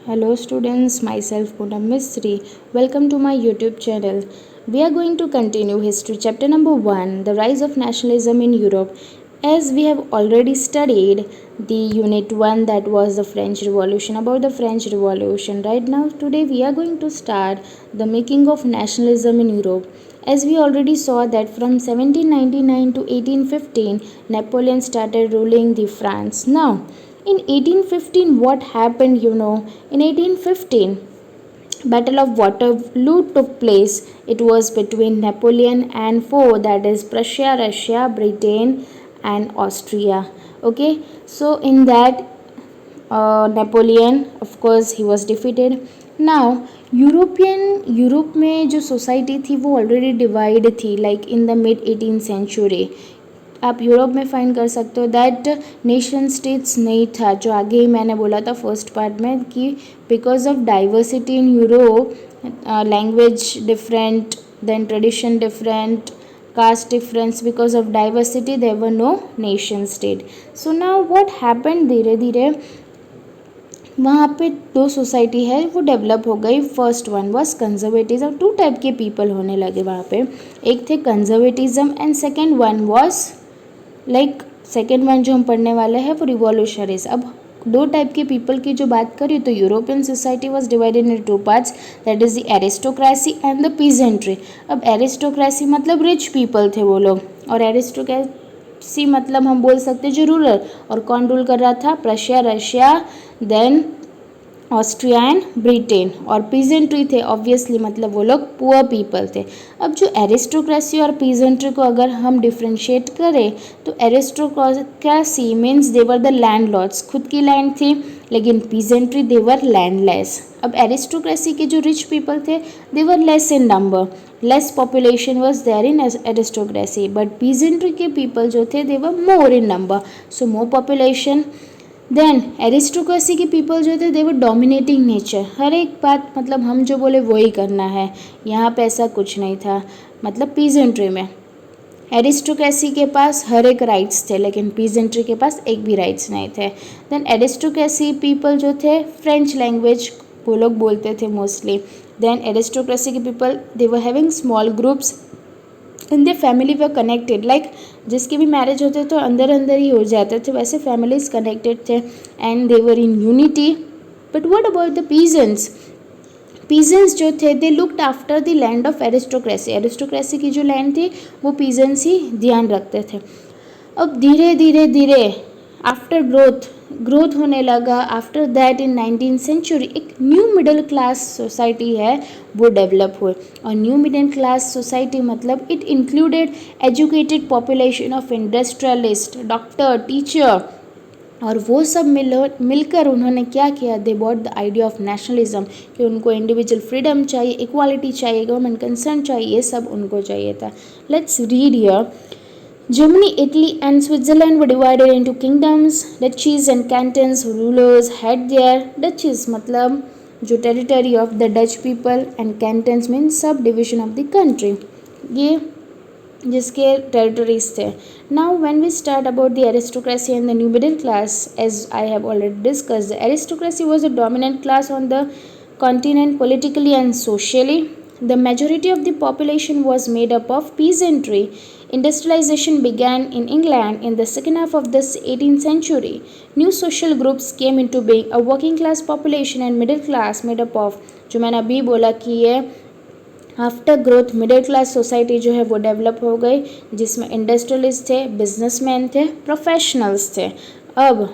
Hello students, myself Poonam Mistry. Welcome to my YouTube channel. We are going to continue history chapter number 1, the rise of nationalism in Europe. As we have already studied the unit 1, that was the French Revolution, about the French Revolution. Right now today we are going to start the making of nationalism in Europe. As we already saw that from 1799 to 1815 Napoleon started ruling the France. Now in 1815 what happened, in 1815 Battle of Waterloo took place. It was between Napoleon and foe, that is Prussia, Russia, Britain and Austria. Okay, so in that Napoleon, of course, he was defeated. Now Europe में जो society थी वो already divide थी, like in the mid 18th century. आप Europe में find कर सकते हो दैट नेशन स्टेट्स नहीं था, जो आगे ही मैंने बोला था फर्स्ट पार्ट में कि because of diversity in Europe, language different, then tradition different, caste difference, because of diversity there were no nation state. So now what happened, धीरे धीरे वहाँ पे दो सोसाइटी है वो डेवलप हो गई. First one was conservatism. Two type के पीपल होने लगे वहाँ पे. एक थे conservatism and second one was second one जो हम पढ़ने वाले हैं वो रिवॉल्यूशनरीज. अब दो टाइप के पीपल की जो बात करी तो European society was divided in two parts, that is the aristocracy and the peasantry. अब एरिस्टोक्रेसी मतलब रिच पीपल थे वो लोग, और एरिस्टोक्रेसी मतलब हम बोल सकते जो रूरल. और कौन रूल कर रहा था? Prussia, Russia, then Austria and Britain. और पीजेंट्री थे ऑब्वियसली, मतलब वो लोग पुअर पीपल थे. अब जो एरिस्टोक्रेसी और पीजेंट्री को अगर हम डिफ्रेंशिएट करें तो aristocracy means they were the landlords, खुद की लैंड थी, लेकिन पीजेंट्री देवर लैंडलेस. अब एरिस्टोक्रेसी के जो रिच पीपल थे they were less in number, less population was there in aristocracy, but peasantry के पीपल जो थे they were more in number, so more population. Then aristocracy के पीपल जो थे दे वर डोमिनेटिंग नेचर, हर एक बात मतलब हम जो बोले वही करना है. यहाँ पे ऐसा कुछ नहीं था. मतलब पीजेंट्री में एरिस्टोक्रेसी के पास हर एक राइट्स थे, लेकिन पीजेंट्री के पास एक भी राइट्स नहीं थे. देन एरिस्टोक्रेसी पीपल जो थे फ्रेंच लैंग्वेज वो लोग बोलते थे मोस्टली. देन एरिस्टोक्रेसी के people they were having small groups in the family were connected, like जिसके भी मैरिज होते तो अंदर अंदर ही हो जाते थे, वैसे फैमिलीज कनेक्टेड थे and they were in unity. But what about the peasants? Peasants जो थे they looked after the land of aristocracy. Aristocracy की जो लैंड थी वो पीजेंट्स ही ध्यान रखते थे. अब धीरे धीरे धीरे आफ्टर ग्रोथ होने लगा. After that in 19th century एक न्यू मिडिल क्लास सोसाइटी है वो डेवलप हुए. और न्यू मिडिल क्लास सोसाइटी मतलब it included educated population of industrialist, doctor, teacher, और वो सब मिलकर उन्होंने क्या किया? They bought the idea of nationalism, कि उनको इंडिविजुअल फ्रीडम चाहिए, इक्वालिटी चाहिए, गवर्नमेंट कंसर्न चाहिए, ये सब उनको चाहिए था. Let's read here. Germany, Italy and Switzerland were divided into kingdoms, duchies and cantons. Rulers had their duchies मतलब जो territory of the Dutch people, and cantons means सब डिविजन ऑफ द कंट्री, ये जिसके टेरिटरीज थे. Now when we start about the aristocracy and the new middle class, as I have already discussed, the aristocracy was the dominant class on the continent politically and socially. The majority of the population was made up of peasantry. Industrialization began in England in the second half of the 18th century. New social groups came into being, a working class population and middle class made up of, जो मैंने अभी बोला कि ये after growth middle class society जो है वो develop हो गई, जिसमें इंडस्ट्रियलिस्ट थे, बिजनेसमैन थे, प्रोफेशनल्स थे. अब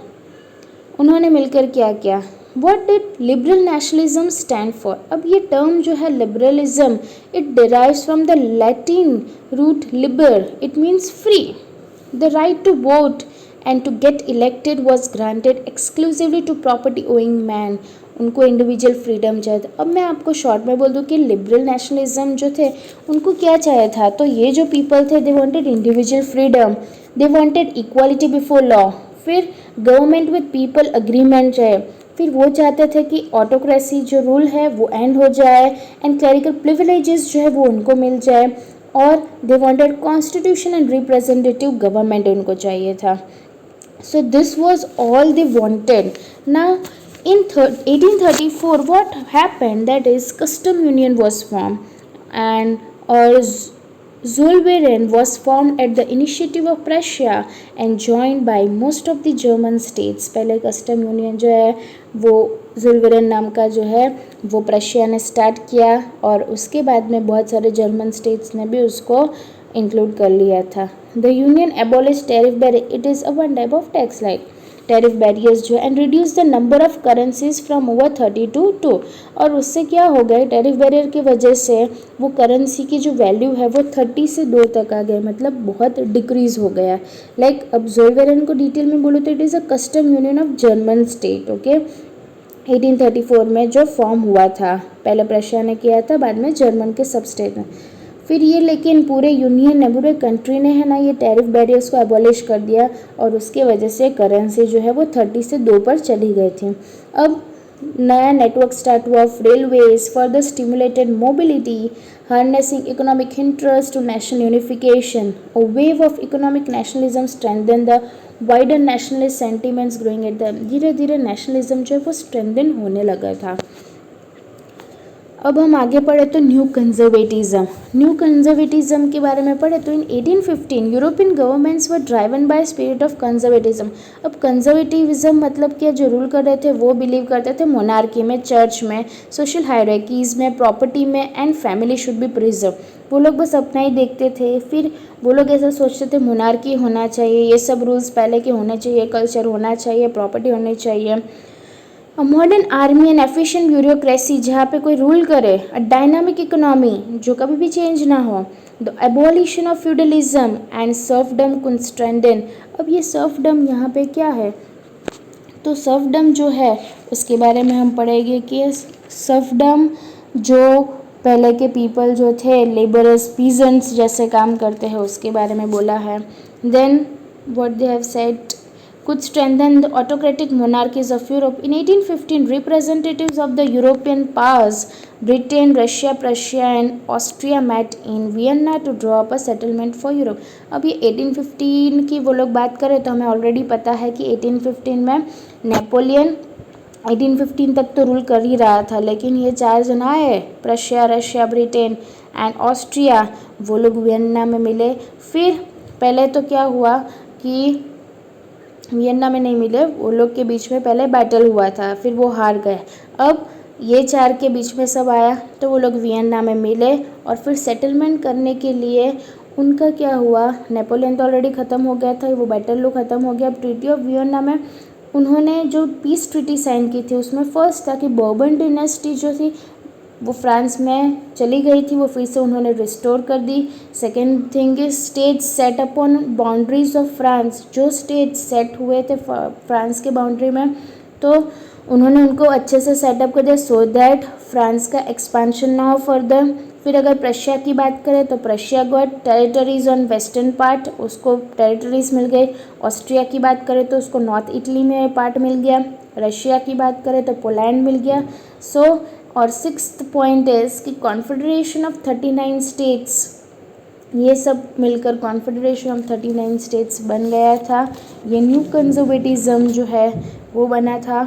उन्होंने मिलकर क्या किया? What did liberal nationalism stand for? अब ये टर्म जो है liberalism, it derives from the Latin root liber, it means free. The right to vote and to get elected was granted exclusively to property owing man. उनको individual freedom चाहिए था. अब मैं आपको शॉर्ट में बोल दूँ कि लिबरल नेशनलिज्म जो थे उनको क्या चाहिए था? तो ये जो पीपल थे they wanted individual freedom, they wanted equality before law, फिर गवर्नमेंट विद पीपल अग्रीमेंट चाहिए, फिर वो चाहते थे कि ऑटोक्रेसी जो रूल है वो एंड हो जाए एंड क्लरिकल प्रिविलेजेस जो है वो उनको मिल जाए, और they wanted constitution and representative government उनको चाहिए था. So this was all they wanted. Now In 1834, what happened? That is, custom union was formed, and Zollverein was formed at the initiative of Prussia and joined by most of the German states. पहले custom union जो है वो ज़ोलवेरेन नाम का जो है वो प्रशिया ने स्टार्ट किया और उसके बाद में बहुत सारे जर्मन स्टेट्स ने भी उसको इंक्लूड कर लिया था. The union abolished tariff barrier. It is a one type of tax like tariff barriers जो है and reduce the number of currencies from over 30 to 2. और उससे क्या हो गया, टैरिफ बैरियर की वजह से वो करेंसी की जो वैल्यू है वो 30 से 2 तक आ गया, मतलब बहुत डिक्रीज हो गया. लाइक अब ज़ोलवेरेन को डिटेल में बोलो तो it is a custom union of German state. Okay, 1834 में जो फॉर्म हुआ था, पहले प्रशिया ने किया था, बाद में जर्मन के सब स्टेट ने. फिर ये लेकिन पूरे यूनियन ने, पूरे कंट्री ने है ना, ये टैरिफ बैरियर्स को एबॉलिश कर दिया और उसके वजह से करेंसी जो है वो 30 से 2 पर चली गई थी. अब नया नेटवर्क स्टार्ट हुआ of railways, further stimulated mobility, harnessing economic interest to national unification. A wave of economic nationalism strengthen the wider nationalist sentiments growing at the. धीरे धीरे नेशनलिज्म जो है वो स्ट्रेंथन होने लगा था. अब हम आगे पढ़े तो न्यू कंजर्वेटिज्म. न्यू कंजर्वेटिज्म के बारे में पढ़े तो इन 1815 European governments were driven by spirit of conservatism. अब कंजर्वेटिज्म मतलब क्या, जो रूल कर रहे थे वो बिलीव करते थे मोनार्की में, चर्च में, सोशल हायरार्कीज में, प्रॉपर्टी में and family should be preserve. वो लोग बस अपना ही देखते थे. फिर वो लोग ऐसा सोचते थे मोनार्की होना चाहिए, ये सब रूल्स पहले के होने चाहिए, कल्चर होना चाहिए, प्रॉपर्टी होनी चाहिए. A modern army and efficient bureaucracy, जहाँ पे कोई रूल करे. अ डायनामिक इकोनॉमी, जो कभी भी चेंज ना हो. The abolition of feudalism and serfdom could strengthen. अब ये सर्फडम यहाँ पे क्या है, तो सर्फडम जो है उसके बारे में हम पढ़ेंगे कि सर्फडम जो पहले के पीपल जो थे, लेबरर्स, पीजेंट्स जैसे काम करते हैं, उसके बारे में बोला है. Then what they have said could strengthen the autocratic monarchies of Europe. In 1815, representatives of the European powers, Britain, Russia, Prussia and Austria met in Vienna to draw up a settlement for Europe. अब ये 1815 की वो लोग बात करें तो हमें already पता है कि 1815 में नेपोलियन 1815 तक तो रूल कर ही रहा था, लेकिन ये 4 जन आए, Prussia, Russia, Britain and Austria, वो लोग वियन्ना में मिले. फिर पहले तो क्या हुआ कि वियन्ना में नहीं मिले, वो लोग के बीच में पहले बैटल हुआ था, फिर वो हार गए. अब ये 4 के बीच में सब आया तो वो लोग वियन्ना में मिले और फिर सेटलमेंट करने के लिए उनका क्या हुआ, नेपोलियन तो ऑलरेडी ख़त्म हो गया था, वो बैटल लो ख़त्म हो गया. अब ट्रीटी ऑफ वियन्ना में उन्होंने जो पीस ट्रीटी साइन की थी उसमें फर्स्ट था कि बर्बन डिनेस्टी जो थी वो फ्रांस में चली गई थी, वो फिर से उन्होंने रिस्टोर कर दी. Second thing is states set upon boundaries of France. जो स्टेट्स सेट हुए थे फ्रांस के बाउंड्री में तो उन्होंने उनको अच्छे से सेटअप कर दिया सो दैट फ्रांस का एक्सपेंशन ना हो फर्दर. फिर अगर प्रशिया की बात करें तो Prussia got territories on western part, उसको टेरिटरीज मिल गई. ऑस्ट्रिया की बात करें तो उसको नॉर्थ इटली में पार्ट मिल गया. रशिया की बात करें तो पोलैंड मिल गया. सो और 6th पॉइंट इज कि कॉन्फेडरेशन ऑफ 39 स्टेट्स, ये सब मिलकर कॉन्फेडरेशन ऑफ 39 स्टेट्स बन गया था. ये न्यू कंजर्वेटिज्म जो है वो बना था.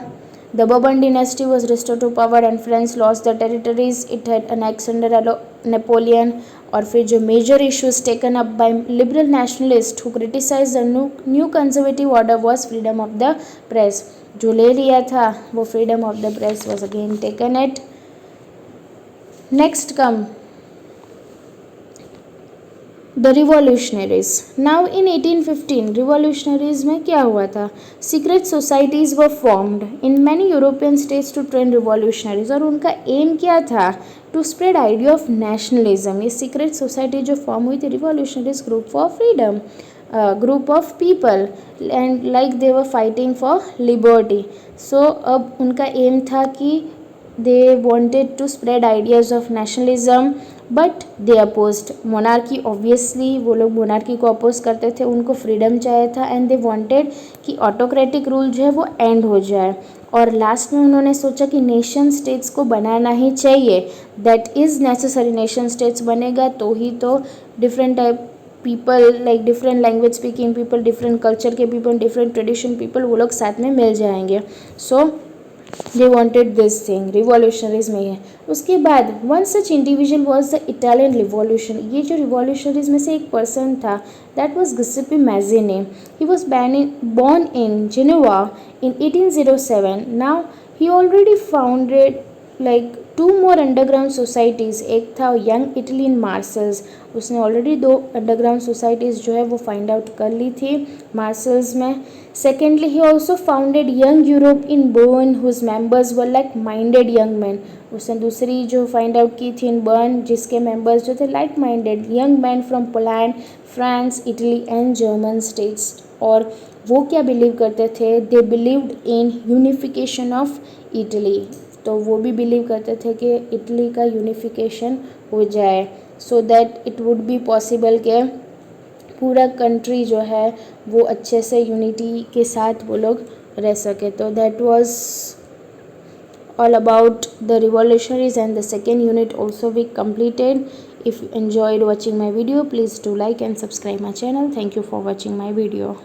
The Bourbon dynasty was restored to power and France lost the territories it had annexed under Napoleon. और फिर जो major issues taken up by liberal nationalist who criticize the new conservative order was freedom of the press. जो ले लिया था वो freedom of the press was again taken at. Next come the revolutionaries. Now in 1815 revolutionaries में क्या हुआ था, secret societies were formed in many European states to train revolutionaries. और उनका एम क्या था, to spread idea of nationalism. ये secret society जो फॉर्म हुई थी, revolutionaries group for freedom, group of people and like they were fighting for liberty. So अब उनका एम था कि they wanted to spread ideas of nationalism but they opposed monarchy. obviously वो लोग monarchy को अपोज करते थे, उनको फ्रीडम चाहिए था and they wanted कि ऑटोक्रेटिक रूल जो है वो एंड हो जाए. और लास्ट में उन्होंने सोचा कि नेशन स्टेट्स को बनाना ही चाहिए, that is necessary. Nation states बनेगा तो ही तो different type people like different language speaking people, different culture के पीपल, डिफरेंट ट्रेडिशन पीपल, वो लोग साथ में मिल जाएंगे. So they wanted this thing, revolutionaries में है। उसके बाद one such individual was the Italian revolution. ये जो रिवॉल्यूशनरीज में से एक पर्सन था, that was Giuseppe Mazzini. He was born in Genoa in 1807. Now he already founded like two more underground societies. एक था यंग इटली इन मार्सल्स, उसने ऑलरेडी 2 अंडरग्राउंड सोसाइटीज़ जो है वो फाइंड आउट कर ली थी मार्सल्स में। Secondly he also founded Young Europe in Bern whose members were like minded young man. उसने दूसरी जो फाइंड आउट की थी इन बर्न, जिसके मेंबर्स जो थे like minded young man from Poland, France, Italy and German states. और वो क्या बिलीव करते थे? They believed in unification of Italy. तो वो भी बिलीव करते थे कि इटली का यूनिफिकेशन हो जाए, so that it would be possible कि पूरा कंट्री जो है वो अच्छे से यूनिटी के साथ वो लोग रह सके। तो that was all about the revolutionaries, and the second unit also we completed. If you enjoyed watching my video, please do like and subscribe my channel. Thank you for watching my video.